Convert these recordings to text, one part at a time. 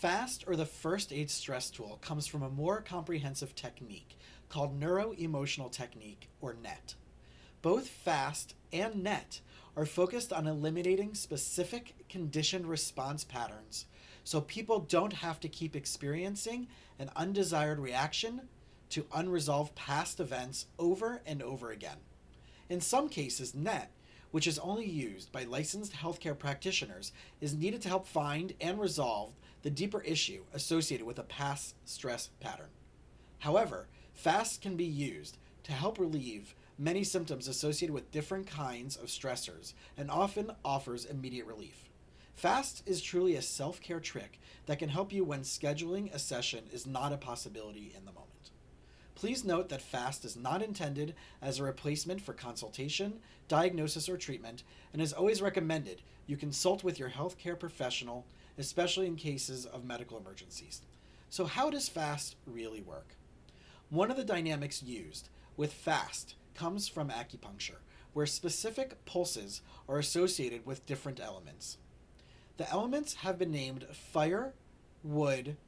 FAST, or the First Aid Stress Tool, comes from a more comprehensive technique called Neuro Emotional Technique, or NET. Both FAST and NET are focused on eliminating specific conditioned response patterns so people don't have to keep experiencing an undesired reaction to unresolved past events over and over again. In some cases, NET, which is only used by licensed healthcare practitioners, is needed to help find and resolve the deeper issue associated with a past stress pattern. However, FAST can be used to help relieve many symptoms associated with different kinds of stressors and often offers immediate relief. FAST is truly a self-care trick that can help you when scheduling a session is not a possibility in the moment. Please note that FAST is not intended as a replacement for consultation, diagnosis, or treatment, and is always recommended you consult with your healthcare professional, especially in cases of medical emergencies. So how does FAST really work? One of the dynamics used with FAST comes from acupuncture, where specific pulses are associated with different elements. The elements have been named fire, wood,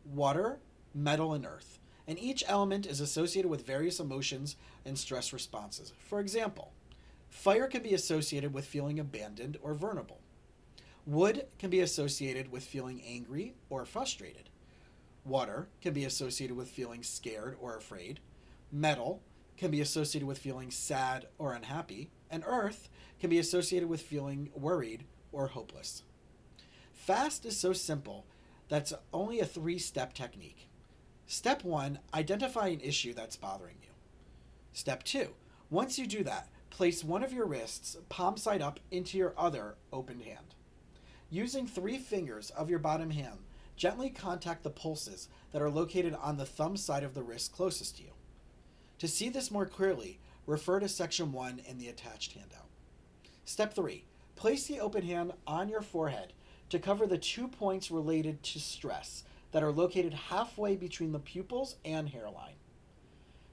water, metal, and earth, and each element is associated with various emotions and stress responses. For example, fire can be associated with feeling abandoned or vulnerable. Wood can be associated with feeling angry or frustrated. Water can be associated with feeling scared or afraid. Metal can be associated with feeling sad or unhappy. And earth can be associated with feeling worried or hopeless. FAST is so simple that it's only a 3-step technique. Step 1, identify an issue that's bothering you. Step 2, once you do that, place one of your wrists palm side up into your other opened hand. Using 3 fingers of your bottom hand, gently contact the pulses that are located on the thumb side of the wrist closest to you. To see this more clearly, refer to section 1 in the attached handout. Step 3, place the open hand on your forehead to cover the 2 points related to stress that are located halfway between the pupils and hairline.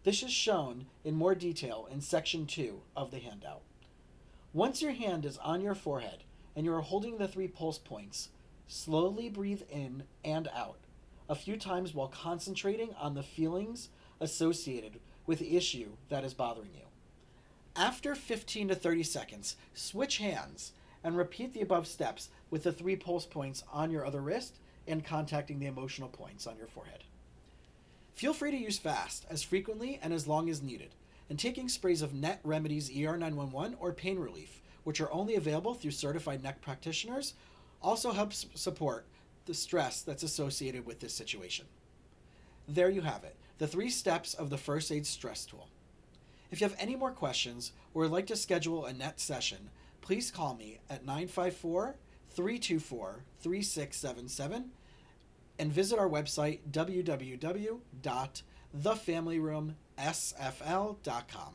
This is shown in more detail in section 2 of the handout. Once your hand is on your forehead and you are holding the 3 pulse points, slowly breathe in and out a few times while concentrating on the feelings associated with the issue that is bothering you. After 15 to 30 seconds, switch hands and repeat the above steps with the 3 pulse points on your other wrist and contacting the emotional points on your forehead. Feel free to use FAST as frequently and as long as needed, and taking sprays of NET Remedies ER911 or pain relief, which are only available through certified neck practitioners, also helps support the stress that's associated with this situation. There you have it, the 3 steps of the First Aid Stress Tool. If you have any more questions or would like to schedule a NET session, please call me at 954-324-3677 and visit our website www.thefamilyroomsfl.com.